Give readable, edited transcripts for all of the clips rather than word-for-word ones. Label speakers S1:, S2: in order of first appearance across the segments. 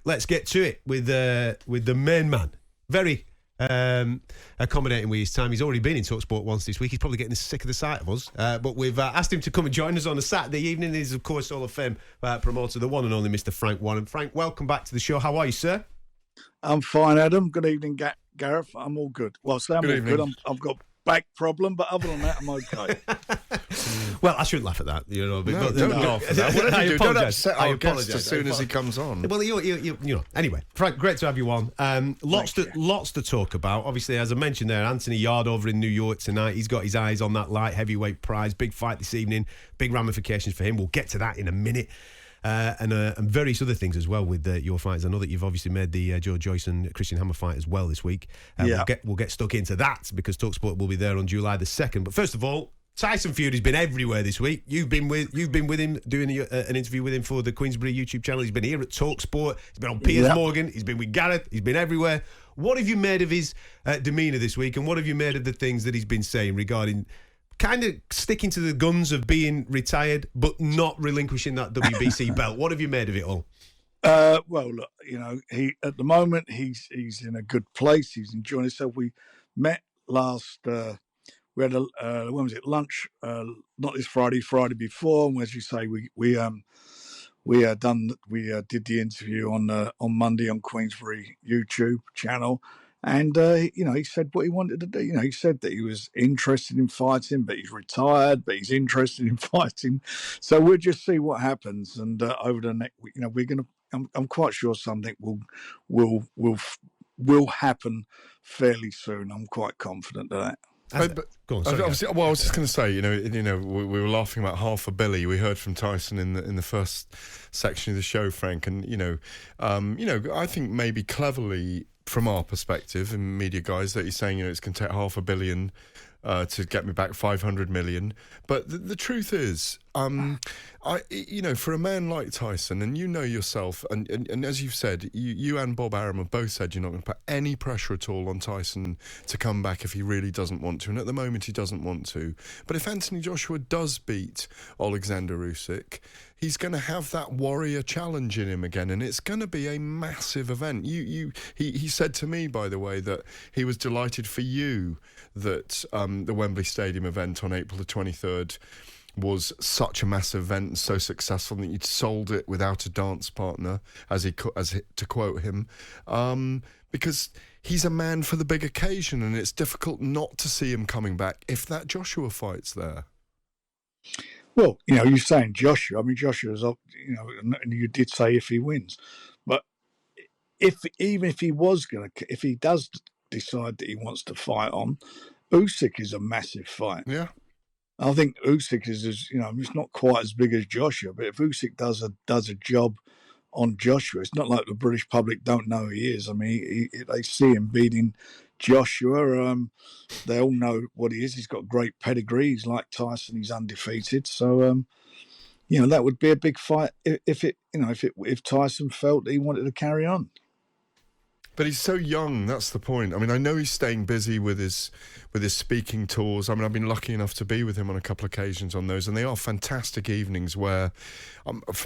S1: Let's get to it with the main man. Very accommodating with his time. He's already been in talkSPORT once this week. He's probably getting sick of the sight of us. But we've asked him to come and join us on a Saturday evening. He's, of course, Hall of Fame promoter, the one and only Mr. Frank Warren. Frank, welcome back to the show. How are you, sir?
S2: I'm fine, Adam. Good evening, Gareth. I'm all good. Well, I'm all good. I've got back problem, but other than that, I'm okay.
S1: Well, I shouldn't laugh at that, you know.
S3: Don't laugh at that. Whatever you do, don't upset our guest as soon as he comes on.
S1: Well, you know. Anyway, Frank, great to have you on. Lots to talk about. Obviously, as I mentioned there, Anthony Yarde over in New York tonight. He's got his eyes on that light heavyweight prize. Big fight this evening. Big ramifications for him. We'll get to that in a minute. And various other things as well with your fights. I know that you've obviously made the Joyce and Christian Hammer fight as well this week. We'll get stuck into that because talkSPORT will be there on July the 2nd. But first of all, Tyson Fury's been everywhere this week. You've been with him doing an interview with him for the Queensbury YouTube channel. He's been here at talkSPORT. He's been on Piers Morgan. He's been with Gareth. He's been everywhere. What have you made of his demeanour this week, and what have you made of the things that he's been saying regarding kind of sticking to the guns of being retired but not relinquishing that WBC belt? What have you made of it all?
S2: Well, look, you know, he at the moment he's in a good place. He's enjoying himself. We met last. We had when was it? Lunch. Not this Friday. Friday before. And as you say, we did the interview on Monday on Queensbury YouTube channel. And, he said what he wanted to do. You know, he said that he was interested in fighting, but he's retired, but he's interested in fighting. So we'll just see what happens. And over the next week, you know, we're going to, I'm quite sure something will happen fairly soon. I'm quite confident of that.
S1: Go on, sorry,
S3: I was just going to say, we were laughing about $500 million. We heard from Tyson in the first section of the show, Frank, and I think maybe cleverly from our perspective and media guys that he's saying it's going to take $500 million to get me back 500 million. But the truth is, for a man like Tyson, and you know yourself, and as you've said, you and Bob Arum have both said you're not going to put any pressure at all on Tyson to come back if he really doesn't want to. And at the moment, he doesn't want to. But if Anthony Joshua does beat Alexander Usyk, he's going to have that warrior challenge in him again, and it's going to be a massive event. He said to me, by the way, that he was delighted for you that the Wembley Stadium event on April the 23rd was such a massive event and so successful that you'd sold it without a dance partner, to quote him, because he's a man for the big occasion, and it's difficult not to see him coming back if that Joshua fight's there.
S2: Well, you're saying Joshua. I mean, Joshua's, and you did say if he wins, but if he does decide that he wants to fight on, Usyk is a massive fight.
S3: Yeah.
S2: I think Usyk is, it's not quite as big as Joshua, but if Usyk does a job on Joshua, it's not like the British public don't know who he is. I mean, they see him beating Joshua. They all know what he is. He's got great pedigree. He's like Tyson. He's undefeated. So, that would be a big fight if Tyson felt that he wanted to carry on.
S3: But he's so young, that's the point. I mean, I know he's staying busy with his speaking tours. I mean, I've been lucky enough to be with him on a couple of occasions on those, and they are fantastic evenings where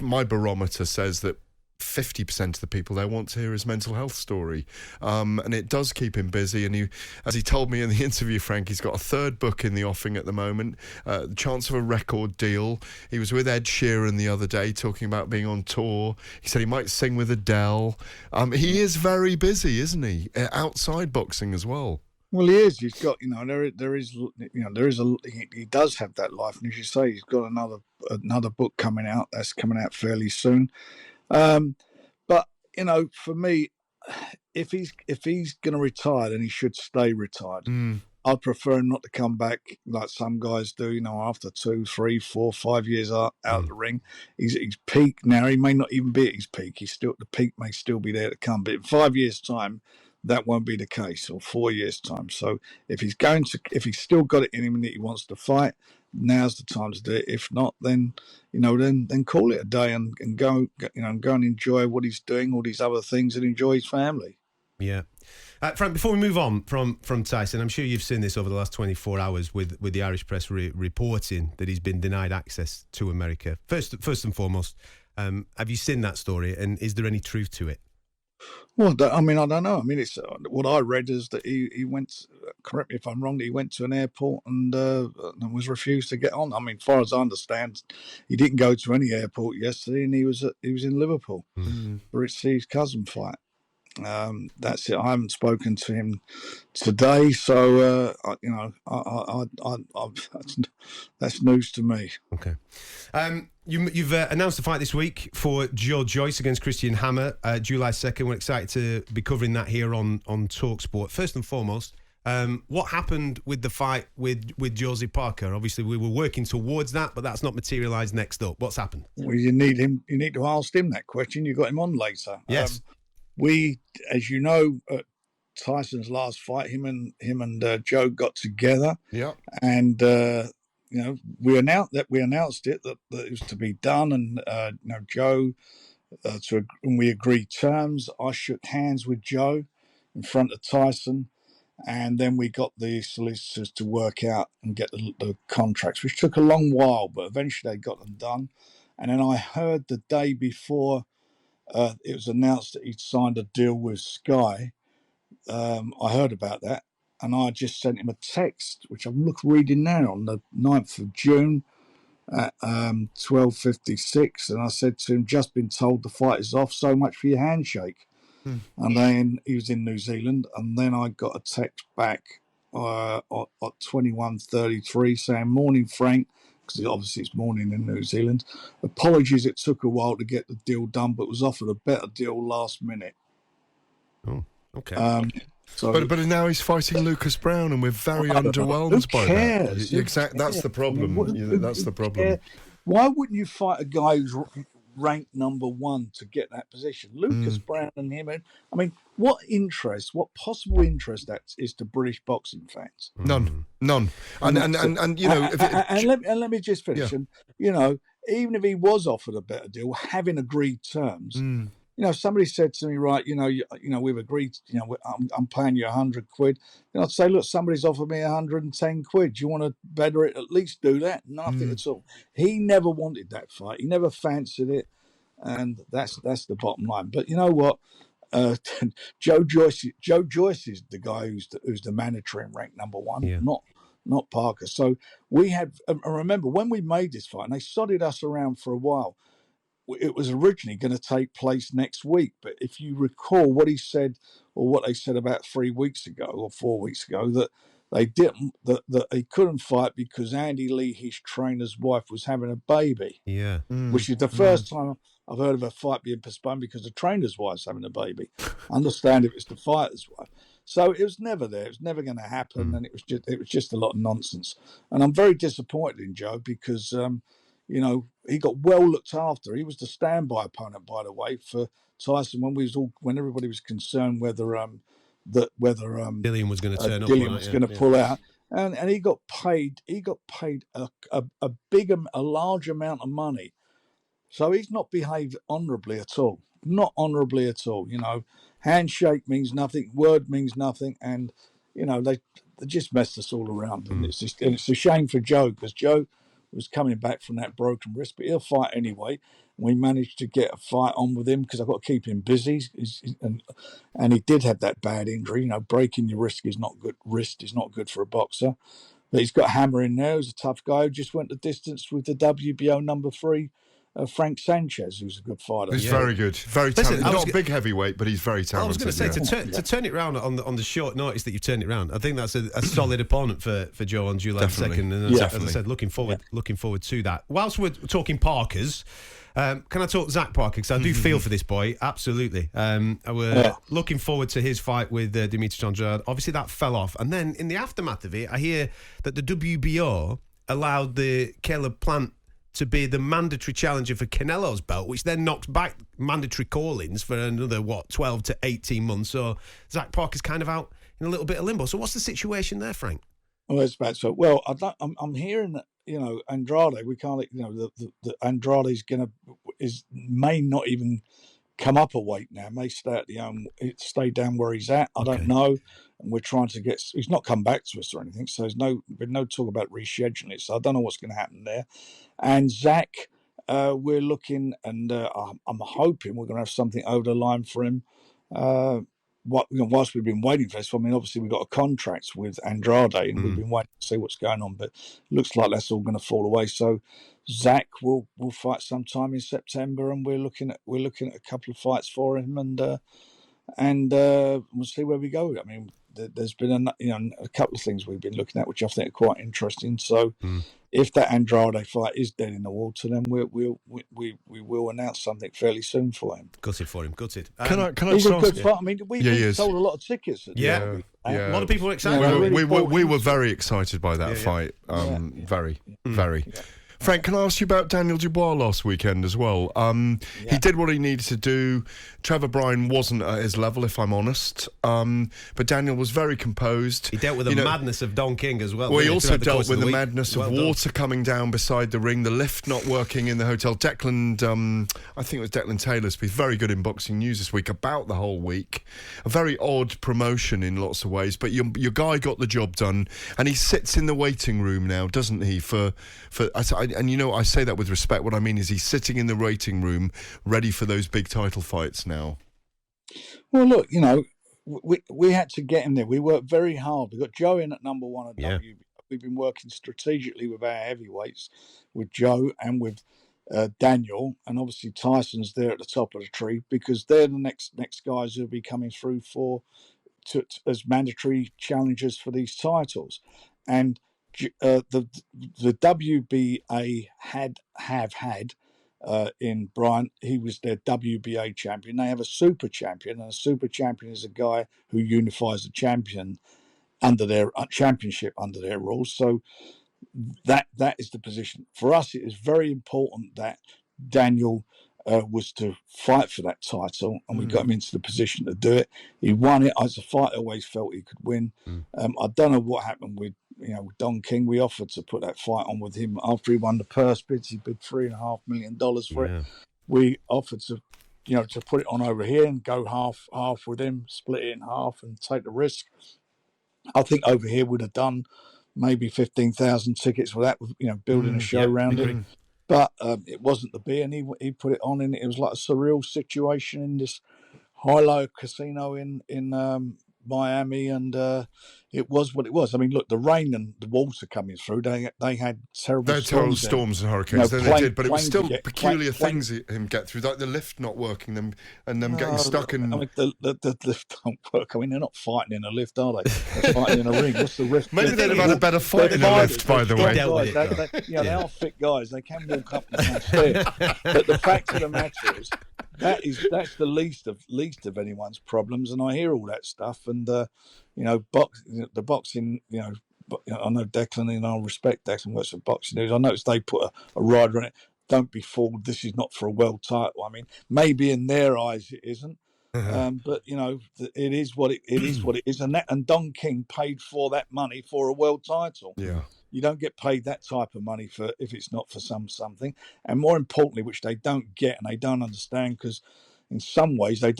S3: my barometer says that 50% of the people there want to hear his mental health story. And it does keep him busy. And as he told me in the interview, Frank, he's got a third book in the offing at the moment, the chance of a record deal. He was with Ed Sheeran the other day talking about being on tour. He said he might sing with Adele. He is very busy, isn't he? Outside boxing as well.
S2: Well, he is. He's got, he does have that life. And as you say, he's got another book coming out. That's coming out fairly soon. But for me, if he's going to retire, then he should stay retired. I'd prefer him not to come back like some guys do. After 2, 3, 4, 5 years out of the ring, he's peak now. He may not even be at his peak. The peak may still be there to come. But in 5 years' time, that won't be the case, or 4 years' time. So if he's still got it in him and that he wants to fight, now's the time to do it. If not, then then call it a day and go and enjoy what he's doing, all these other things, and enjoy his family.
S1: Yeah. Frank, before we move on from Tyson, I'm sure you've seen this over the last 24 hours with the Irish press reporting that he's been denied access to America. First and foremost, have you seen that story, and is there any truth to it?
S2: Well, I mean, I don't know. I mean, it's what I read is that he went. Correct me if I'm wrong. He went to an airport and was refused to get on. I mean, as far as I understand, he didn't go to any airport yesterday, and he was in Liverpool for his cousin fight. That's it. I haven't spoken to him today, so that's news to me.
S1: Okay. You've announced a fight this week for Joyce against Christian Hammer, July 2nd. We're excited to be covering that here on talkSPORT. First and foremost, what happened with the fight with Josie Palker? Obviously, we were working towards that, but that's not materialised next up. What's happened?
S2: Well, you need him. You need to ask him that question. You got him on later.
S1: Yes.
S2: We, as you know, at Tyson's last fight, him and Joe got together.
S3: Yeah.
S2: And we announced it that it was to be done, and Joe and we agreed terms. I shook hands with Joe in front of Tyson, and then we got the solicitors to work out and get the contracts, which took a long while, but eventually they got them done. And then I heard the day before it was announced that he'd signed a deal with Sky. I heard about that, and I just sent him a text, which I'm reading now, on the 9th of June at 12:56, and I said to him, just been told the fight is off, so much for your handshake. And then he was in New Zealand, and then I got a text back at 21:33 saying, morning Frank, because obviously it's morning in New Zealand. Apologies, it took a while to get the deal done, but was offered a better deal last minute.
S1: Oh, okay.
S3: But now he's fighting Lucas Brown, and we're very underwhelmed by that. Exactly, that's the problem. That's the problem.
S2: Why wouldn't you fight a guy who's ranked number one to get that position? Lucas Brown and him. I mean, what possible interest that is to British boxing fans?
S3: None. And
S2: let me just finish. Yeah. And even if he was offered a better deal, having agreed terms. Somebody said to me, right, we've agreed, I'm paying you 100 quid. And I'd say, look, somebody's offered me 110 quid. Do you want to better it? At least do that. Nothing at all. He never wanted that fight. He never fancied it. And that's the bottom line. But you know what? Joe Joyce is the guy who's the mandatory and ranked number one, not Palker. So we had, remember when we made this fight, and they sodded us around for a while. It was originally going to take place next week, but if you recall what he said, or what they said about 3 weeks ago or 4 weeks ago, that they didn't, that he couldn't fight because Andy Lee, his trainer's wife, was having a baby.
S1: Yeah,
S2: which is the first time I've heard of a fight being postponed because the trainer's wife's having a baby. I understand if it's the fighter's wife. So it was never there. It was never going to happen, and it was just a lot of nonsense. And I'm very disappointed in Joe because. He got well looked after. He was the standby opponent, by the way, for Tyson when everybody was concerned whether
S1: Dillian was going to turn up.
S2: Dillian was going to pull out, and he got paid. He got paid a large amount of money. So he's not behaved honourably at all. Not honourably at all. Handshake means nothing. Word means nothing, and they just messed us all around. And it's a shame for Joe because Joe was coming back from that broken wrist, but he'll fight anyway. We managed to get a fight on with him because I've got to keep him busy, and he did have that bad injury. Breaking your wrist is not good. Wrist is not good for a boxer, but he's got Hammer in there. He's a tough guy who just went the distance with the WBO number 3. Frank Sanchez, who's a good fighter.
S3: He's very good, very talented. Not a big heavyweight, but he's very talented.
S1: I was going to say to turn it around on the short notice that you've turned it around. I think that's a solid opponent for Joe on July 2nd. And as I said, looking forward to that. Whilst we're talking Parkers, can I talk Zach Parker? Because I do feel for this boy, absolutely. We're looking forward to his fight with Dimitri Andrade. Obviously, that fell off, and then in the aftermath of it, I hear that the WBO allowed the Caleb Plant to be the mandatory challenger for Canelo's belt, which then knocks back mandatory call-ins for another 12 to 18 months. So Zach Parker's kind of out in a little bit of limbo. So what's the situation there, Frank?
S2: Well, it's bad. So, well, I'm hearing that Andrade. We can't. The Andrade's may not even come up a weight now. May stay down where he's at. I don't know. And we're trying to get. He's not come back to us or anything. So there's been no talk about rescheduling it. So I don't know what's going to happen there. And Zach, we're looking, and I'm hoping we're going to have something over the line for him whilst we've been waiting for this, I mean, obviously we've got a contract with Andrade, and we've been waiting to see what's going on. But it looks like that's all going to fall away. So Zach will fight sometime in September, and we're looking at a couple of fights for him, and we'll see where we go. I mean, there's been a couple of things we've been looking at, which I think are quite interesting. So if that Andrade fight is dead in the water, then we will announce something fairly soon for him.
S1: Gutted for him. Gutted.
S3: Can I
S2: He's
S3: just
S2: a good fight. I mean, we
S3: is.
S2: sold a lot of tickets.
S1: Yeah.
S3: Yeah.
S1: A lot of people were excited.
S3: We were very excited by that fight. Very. Yeah. Frank, can I ask you about Daniel Dubois last weekend as well? He did what he needed to do. Trevor Bryan wasn't at his level, if I'm honest. But Daniel was very composed.
S1: He dealt with the madness of Don King as well.
S3: Well, he also dealt with the madness of water coming down beside the ring, the lift not working in the hotel. Declan, I think it was Declan Taylor's piece, very good in Boxing News this week, about the whole week. A very odd promotion in lots of ways, but your guy got the job done, and he sits in the waiting room now, doesn't he? And I say that with respect. What I mean is he's sitting in the waiting room, ready for those big title fights now.
S2: Well, look, we had to get him there. We worked very hard. We got Joe in at number one at WB. We've been working strategically with our heavyweights, with Joe and with Daniel, and obviously Tyson's there at the top of the tree, because they're the next guys who'll be coming through as mandatory challengers for these titles. And the WBA have had in Bryan, he was their WBA champion. They have a super champion, and a super champion is a guy who unifies the champion under their championship under their rules. So that is the position. For us, it is very important that Daniel was to fight for that title, and we got him into the position to do it. He won it. As a fighter, I always felt he could win. I don't know what happened with Don King. We offered to put that fight on with him after he won the purse bids. He bid $3.5 million for it. We offered to put it on over here and go half with him, split it in half and take the risk. I think over here would have done maybe 15,000 tickets for that, building a show around it. But it wasn't to be, and he put it on, and it was like a surreal situation in this high-low casino in Miami, and it was what it was. I mean, look, the rain and the water coming through, they had terrible
S3: storms and hurricanes. They did, but it was still peculiar things him get through, like the lift not working, them getting stuck in.
S2: I mean, the lift don't work. I mean, they're not fighting in a lift, are they? They're fighting in a ring. What's the rift?
S3: Maybe they'd have had a better fight in a lift, by the way.
S2: They are fit guys. They can walk up and down stairs. But the fact of the matter is, that's the least of anyone's problems, and I hear all that stuff, and the boxing, I know Declan, and I respect Declan, works for Boxing News. I noticed they put a rider on it. Don't be fooled. This is not for a world title. I mean, maybe in their eyes it isn't, but it is what it is. What it is, and Don King paid for that money for a world title.
S3: Yeah.
S2: You don't get paid that type of money if it's not for something. And more importantly, which they don't get and they don't understand, because in some ways they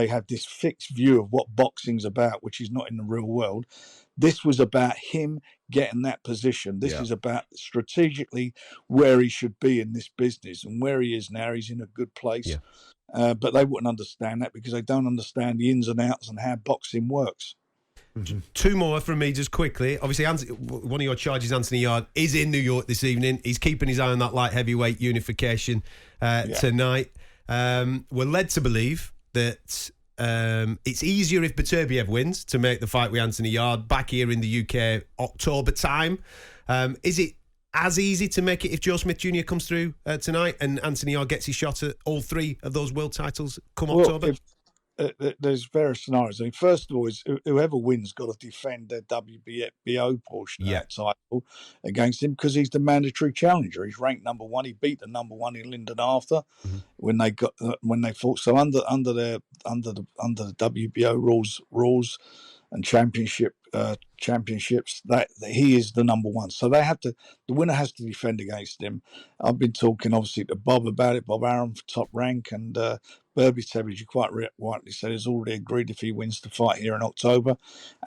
S2: have this fixed view of what boxing's about, which is not in the real world. This was about him getting that position. This is about strategically where he should be in this business, and where he is now, he's in a good place. But they wouldn't understand that because they don't understand the ins and outs and how boxing works.
S1: Two more from me just quickly. Obviously, one of your charges, Anthony Yarde, is in New York this evening. He's keeping his eye on that light heavyweight unification tonight. We're led to believe that it's easier if Beterbiev wins to make the fight with Anthony Yarde back here in the UK October time. Is it as easy to make it if Joe Smith Jr. comes through tonight and Anthony Yarde gets his shot at all three of those world titles come October?
S2: There's various scenarios. I mean, first of all, is whoever wins got to defend their WBO portion of that title against him, because he's the mandatory challenger. He's ranked number one. He beat the number one in Lyndon Arthur when they fought. So under the WBO rules and championships, that he is the number one. So the winner has to defend against him. I've been talking obviously to Bob about it, Bob Arum for Top Rank, and Burby Savage, you quite rightly said, has already agreed if he wins the fight here in October.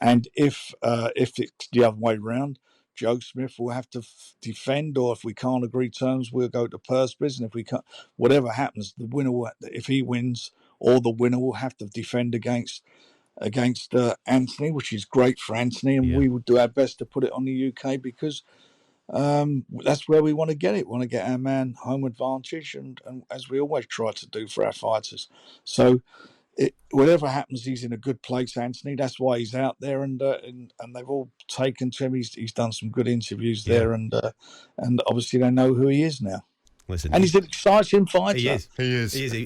S2: And if it's the other way round, Joe Smith will have to defend, or if we can't agree terms, we'll go to purse bids. And if we can't, whatever happens, the winner, if he wins or the winner will have to defend against Anthony, which is great for Anthony, and we will do our best to put it on the UK because that's where we want to get it. We want to get our man home advantage, and as we always try to do for our fighters. So whatever happens, he's in a good place, Anthony. That's why he's out there, and they've all taken to him. He's done some good interviews there, and obviously they know who he is now.
S1: Listen,
S2: and he's an exciting fighter.
S1: He is.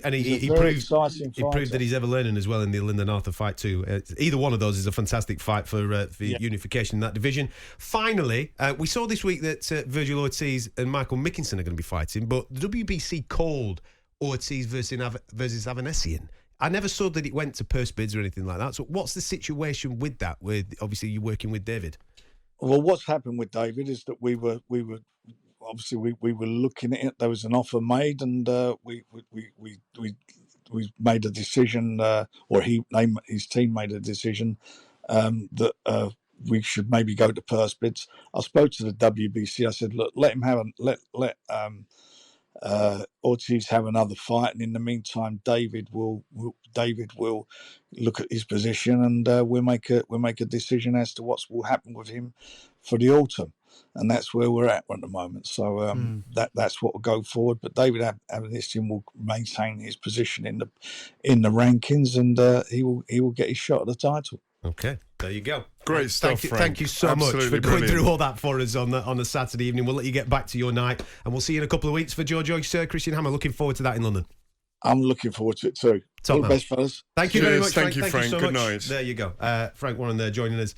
S1: And he proved that he's ever learning as well in the Lyndon Arthur fight too. Either one of those is a fantastic fight for unification in that division. Finally, we saw this week that Virgil Ortiz and Michael Mickinson are going to be fighting, but the WBC called Ortiz versus Avanesian. I never saw that it went to purse bids or anything like that. So what's the situation with that? With obviously you're working with David.
S2: Well, what's happened with David is that we were obviously we were looking at it. There was an offer made, and we made a decision, or his team made a decision that we should maybe go to purse bids. I spoke to the WBC. I said, look, let him have let Ortiz have another fight, and in the meantime, David will look at his position, and we'll make a decision as to what will happen with him for the autumn. And that's where we're at the moment. So that's what will go forward. But David Avanesian will maintain his position in the rankings, and he will get his shot at the title.
S1: Okay, there you go.
S3: Great stuff, Frank.
S1: Thank you so
S3: Absolutely
S1: much for
S3: brilliant.
S1: going through all that for us on a Saturday evening. We'll let you get back to your night, and we'll see you in a couple of weeks for Joyce, Christian Hammer. Looking forward to that in London.
S2: I'm looking forward to it too. All the best, fellas.
S1: Thank you very much,
S3: Thank
S1: Frank.
S3: you, Frank.
S1: so
S3: Good
S1: much.
S3: night.
S1: There you go. Frank Warren there joining us.